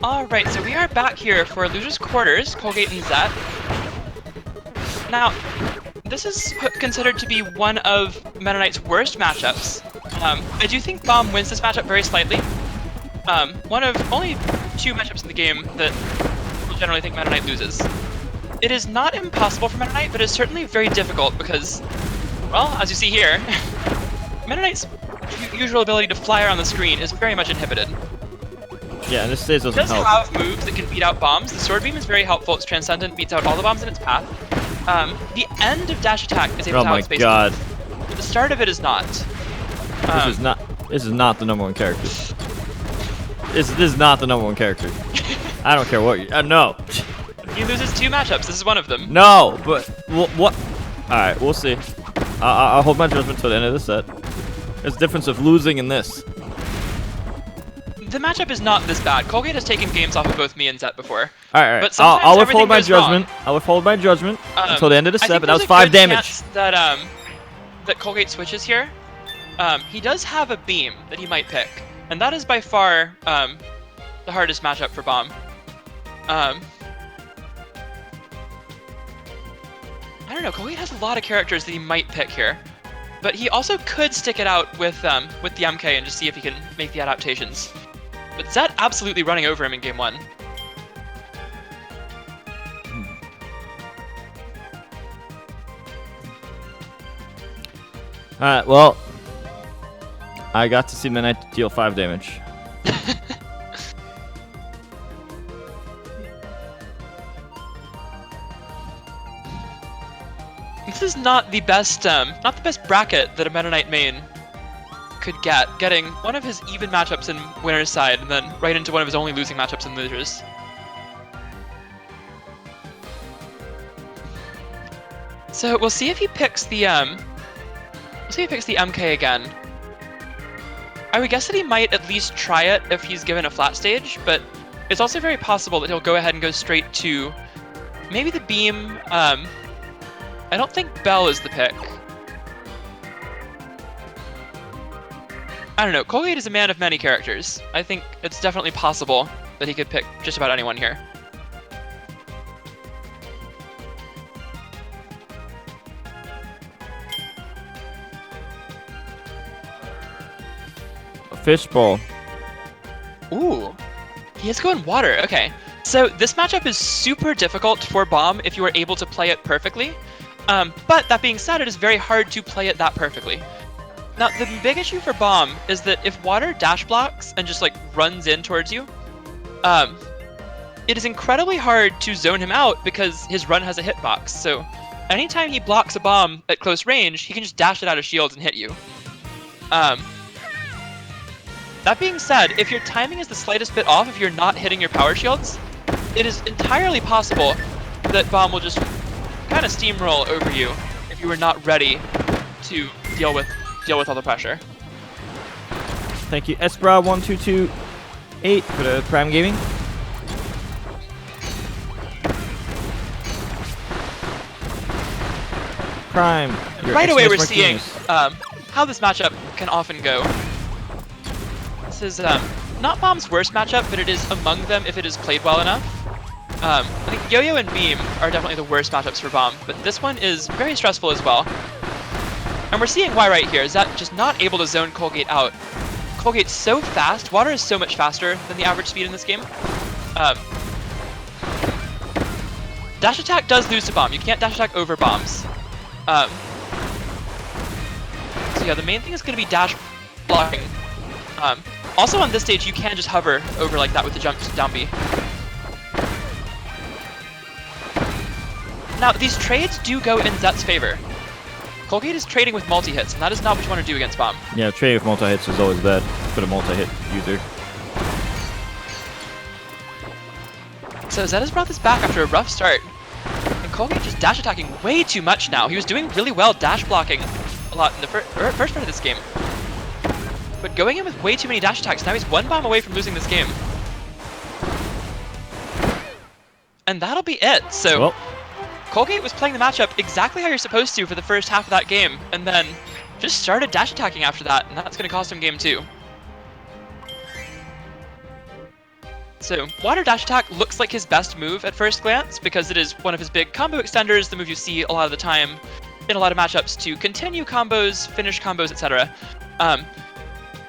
Alright, so we are back here for Losers Quarters, Colgate and Zet. Now, this is considered to be one of Meta Knight's worst matchups. I do think Bomb wins this matchup very slightly. One of only 2 matchups in the game that people generally think Meta Knight loses. It is not impossible for Meta Knight, but it's certainly very difficult because, well, as you see here, Meta Knight's usual ability to fly around the screen is very much inhibited. Yeah, and this stage doesn't help. It does have moves that can beat out bombs. The Sword Beam is very helpful. It's transcendent, beats out all the bombs in its path. The end of dash attack is able to outspace. Oh my god. But the start of it is not. This is not the #1 character. This is not the #1 character. I don't care what you no. He loses 2 matchups. This is one of them. No, but what? Alright, we'll see. I'll hold my judgment till the end of the set. There's a difference of losing and this. The matchup is not this bad. Colgate has taken games off of both me and Zet before. Alright, but I'll withhold my judgment. I'll withhold my judgment until the end of the set, but that was 5 damage. That Colgate switches here. He does have a beam that he might pick, and that is by far the hardest matchup for Bomb. I don't know. Colgate has a lot of characters that he might pick here, but he also could stick it out with the MK and just see if he can make the adaptations. But Zet absolutely running over him in game 1. Alright, well, I got to see Meta Knight deal 5 damage. This is not the best bracket that a Meta Knight main could get. Getting one of his even matchups in winner's side, and then right into one of his only losing matchups in losers. So we'll see if he picks the MK again. I would guess that he might at least try it if he's given a flat stage, but it's also very possible that he'll go ahead and go straight to maybe the beam. I don't think Bell is the pick. I don't know. Colgate is a man of many characters. I think it's definitely possible that he could pick just about anyone here. A fishbowl. Ooh. He is going water. Okay. So this matchup is super difficult for Bomb if you are able to play it perfectly. But that being said, it is very hard to play it that perfectly. Now, the big issue for Bomb is that if water dash blocks and just like runs in towards you, it is incredibly hard to zone him out because his run has a hitbox. So anytime he blocks a bomb at close range, he can just dash it out of shields and hit you. That being said, if your timing is the slightest bit off, if you're not hitting your power shields, it is entirely possible that Bomb will just kind of steamroll over you if you were not ready to deal with all the pressure. Thank you, Espra1228 for the Prime Gaming. Prime. Right away, we're seeing how this matchup can often go. This is not Bomb's worst matchup, but it is among them if it is played well enough. I think Yo-Yo and Beam are definitely the worst matchups for Bomb, but this one is very stressful as well. And we're seeing why right here. Is that just not able to zone Colgate out. Colgate's so fast. Water is so much faster than the average speed in this game. Dash attack does lose to Bomb. You can't dash attack over bombs. So yeah, the main thing is going to be dash blocking. Also on this stage, you can just hover over like that with the jump down B. Now, these trades do go in Zet's favor. Colgate is trading with multi-hits, and that is not what you want to do against Bomb. Yeah, trading with multi-hits is always bad for the multi-hit user. So Zet has brought this back after a rough start. And Colgate just dash attacking way too much now. He was doing really well dash blocking a lot in the first part of this game. But going in with way too many dash attacks, now he's 1 bomb away from losing this game. And that'll be it. So well, Colgate was playing the matchup exactly how you're supposed to for the first half of that game, and then just started dash attacking after that, and that's going to cost him game 2. So water dash attack looks like his best move at first glance because it is one of his big combo extenders, the move you see a lot of the time in a lot of matchups to continue combos, finish combos, etc.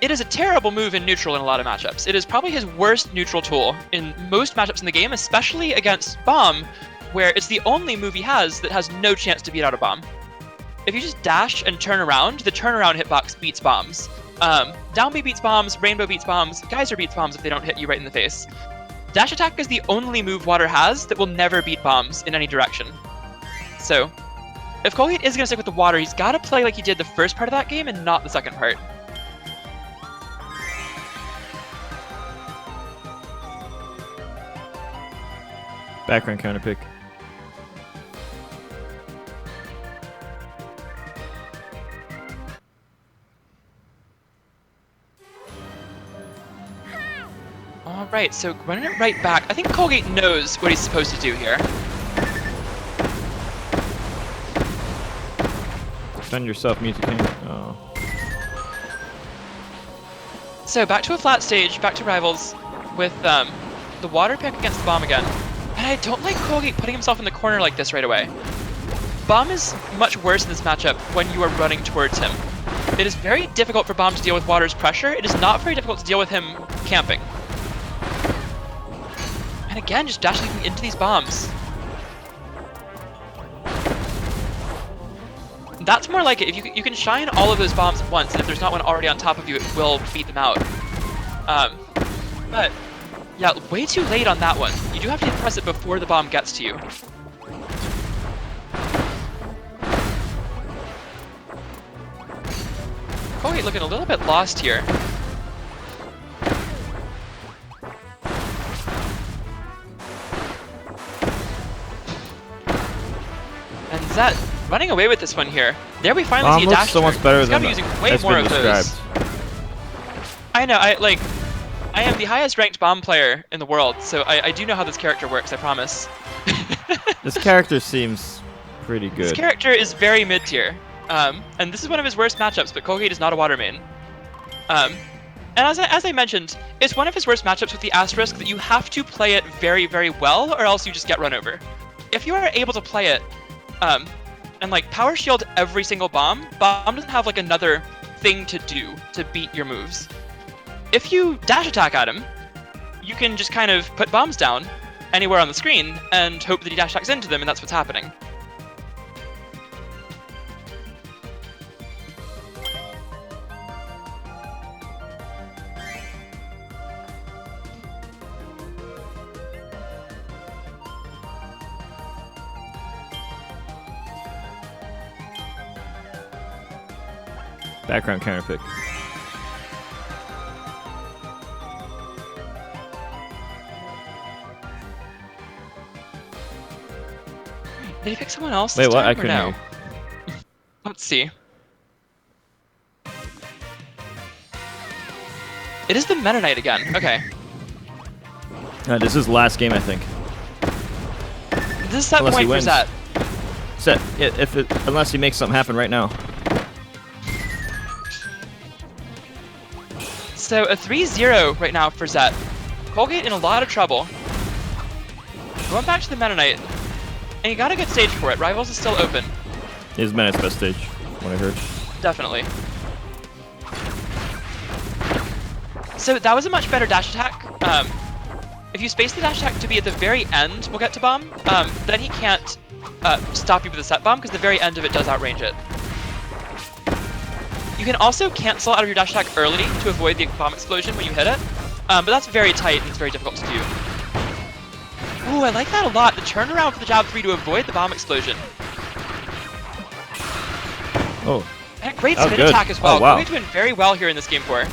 It is a terrible move in neutral in a lot of matchups. It is probably his worst neutral tool in most matchups in the game, especially against Bomb, where it's the only move he has that has no chance to beat out a Bomb. If you just dash and turn around, the turnaround hitbox beats bombs. Down B beats bombs, Rainbow beats bombs, Geyser beats bombs if they don't hit you right in the face. Dash attack is the only move Water has that will never beat bombs in any direction. So, if Colgate is going to stick with the Water, he's got to play like he did the first part of that game and not the second part. Background counter pick. Alright, so running it right back. I think Colgate knows what he's supposed to do here. Defend yourself, Music King. Oh. So back to a flat stage, back to Rivals, with the Water pick against the Bomb again. And I don't like Colgate putting himself in the corner like this right away. Bomb is much worse in this matchup when you are running towards him. It is very difficult for Bomb to deal with Water's pressure. It is not very difficult to deal with him camping. And again, just dashing into these bombs. That's more like it. If you can shine all of those bombs at once, and if there's not one already on top of you, it will beat them out. But yeah, way too late on that one. You do have to press it before the bomb gets to you. Colgate looking a little bit lost here. And Zet running away with this one here. There we finally see a dash. So much better He's than gotta be using way more of those. I know. I am the highest ranked Bomb player in the world, so I do know how this character works. I promise. This character seems pretty good. This character is very mid tier, and this is one of his worst matchups. But Colgate is not a Water main. And as I mentioned, it's one of his worst matchups with the asterisk that you have to play it very, very well, or else you just get run over. If you are able to play it, and like power shield every single bomb doesn't have like another thing to do to beat your moves. If you dash attack at him, you can just kind of put bombs down anywhere on the screen and hope that he dash attacks into them, and that's what's happening. Background counter pick. Did he pick someone else? Wait, what? I couldn't hear you. Let's see. It is the Meta Knight again. Okay. This is last game, I think. This is set point for Zet. Set. Yeah, unless he makes something happen right now. So a 3-0 right now for Zet. Colgate in a lot of trouble. Going back to the Meta Knight. And you got a good stage for it. Rivals is still open. His Meta Knight's best stage, what I heard. Definitely. So that was a much better dash attack. If you space the dash attack to be at the very end, we'll get to Bomb, then he can't stop you with a set bomb, because the very end of it does outrange it. You can also cancel out of your dash attack early to avoid the bomb explosion when you hit it, but that's very tight and it's very difficult to do. Ooh, I like that a lot. The turnaround for the jab 3 to avoid the bomb explosion. Oh. And a great spin attack as well. Oh, wow. Colgate's doing very well here in this game 4.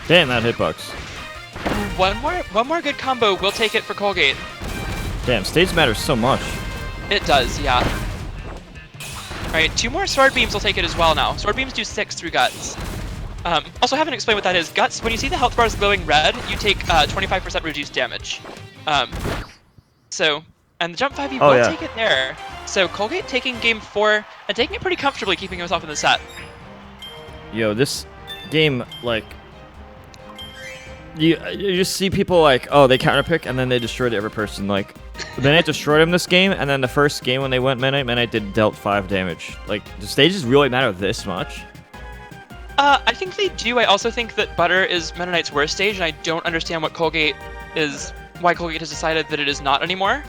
Damn, that hitbox. One more good combo will take it for Colgate. Damn, stage matters so much. It does, yeah. Alright, 2 more sword beams will take it as well now. Sword beams do 6 through guts. Also, I haven't explained what that is. Guts, when you see the health bars glowing red, you take 25% reduced damage. And the jump 5 you will take it there. So Colgate taking game 4 and taking it pretty comfortably, keeping himself in the set. Yo, this game, like, you just see people like, oh, they counter pick and then they destroyed every person. Like, Midnight destroyed him this game, and then the first game when they went Midnight dealt 5 damage. Like, do stages really matter this much? I think they do. I also think that Butter is Meta Knight's worst stage, and I don't understand what Colgate is, why Colgate has decided that it is not anymore.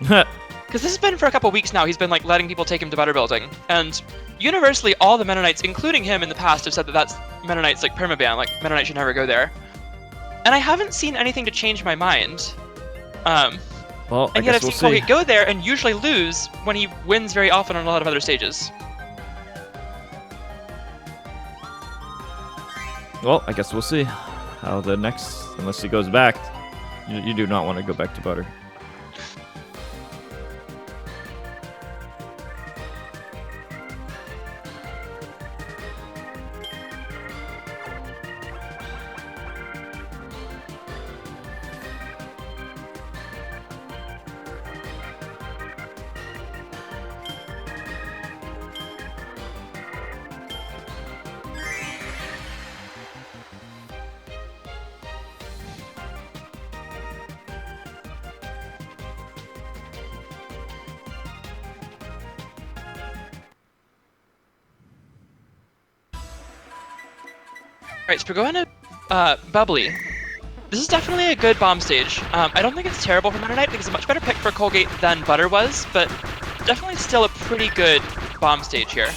Because this has been for a couple weeks now. He's been like letting people take him to Butter building, and universally all the Meta Knights, including him in the past, have said that that's Meta Knight's like permaban. Like Meta Knight should never go there. And I haven't seen anything to change my mind. Well, and yet I've seen Colgate go there and usually lose when he wins very often on a lot of other stages. Well, I guess we'll see how the next, unless he goes back. You do not want to go back to Butter. Alright, so we're going to Bubbly. This is definitely a good bomb stage. I don't think it's terrible for Meta Knight. I think it's a much better pick for Colgate than Butter was, but definitely still a pretty good bomb stage here.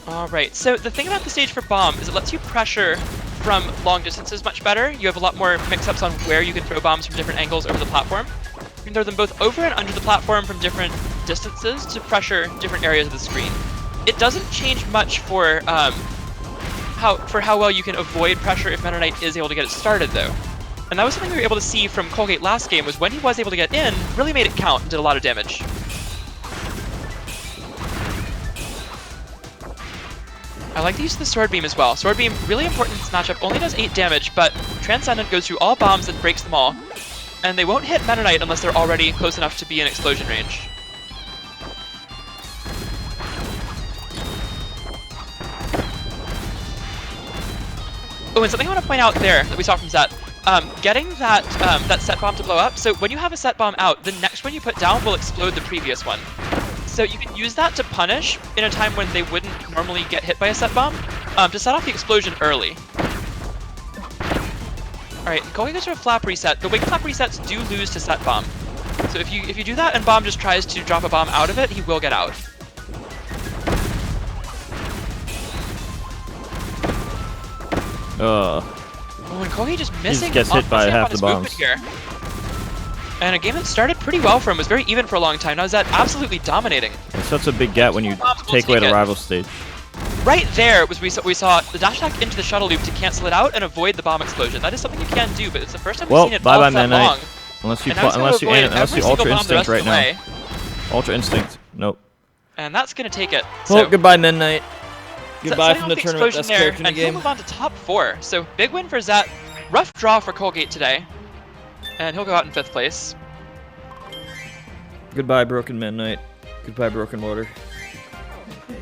Alright, so the thing about the stage for bomb is it lets you pressure from long distances much better. You have a lot more mix-ups on where you can throw bombs from different angles over the platform. You can throw them both over and under the platform from different distances to pressure different areas of the screen. It doesn't change much for how well you can avoid pressure if Meta Knight is able to get it started, though. And that was something we were able to see from Colgate last game, was when he was able to get in, really made it count and did a lot of damage. I like the use of the Sword Beam as well. Sword Beam, really important in this matchup, only does 8 damage, but Transcendent goes through all bombs and breaks them all. And they won't hit Meta Knight unless they're already close enough to be in explosion range. Oh, and something I want to point out there that we saw from Zet, getting that that set bomb to blow up. So when you have a set bomb out, the next one you put down will explode the previous one. So you can use that to punish in a time when they wouldn't normally get hit by a set bomb, to set off the explosion early. Alright, going into a flap reset, the wing flap resets do lose to set bomb. So if you do that and bomb just tries to drop a bomb out of it, he will get out. Oh, and Colgate just missing. He gets hit by half the bombs here. And a game that started pretty well for him, was very even for a long time. Now is that absolutely dominating. It's such a big gap when you take away the rival stage. Right there was we saw the dash attack into the shuttle loop to cancel it out and avoid the bomb explosion. That is something you can do, but it's the first time we've seen it all that long. Unless you Ultra Instinct right now. Ultra Instinct. Nope. And that's gonna take it. Well, so, goodbye Midnight. Goodbye from the tournament best character in the game. And he'll move on to top 4. So big win for Zet. Rough draw for Colgate today. And he'll go out in 5th place. Goodbye Broken Midnight. Goodbye Broken Water.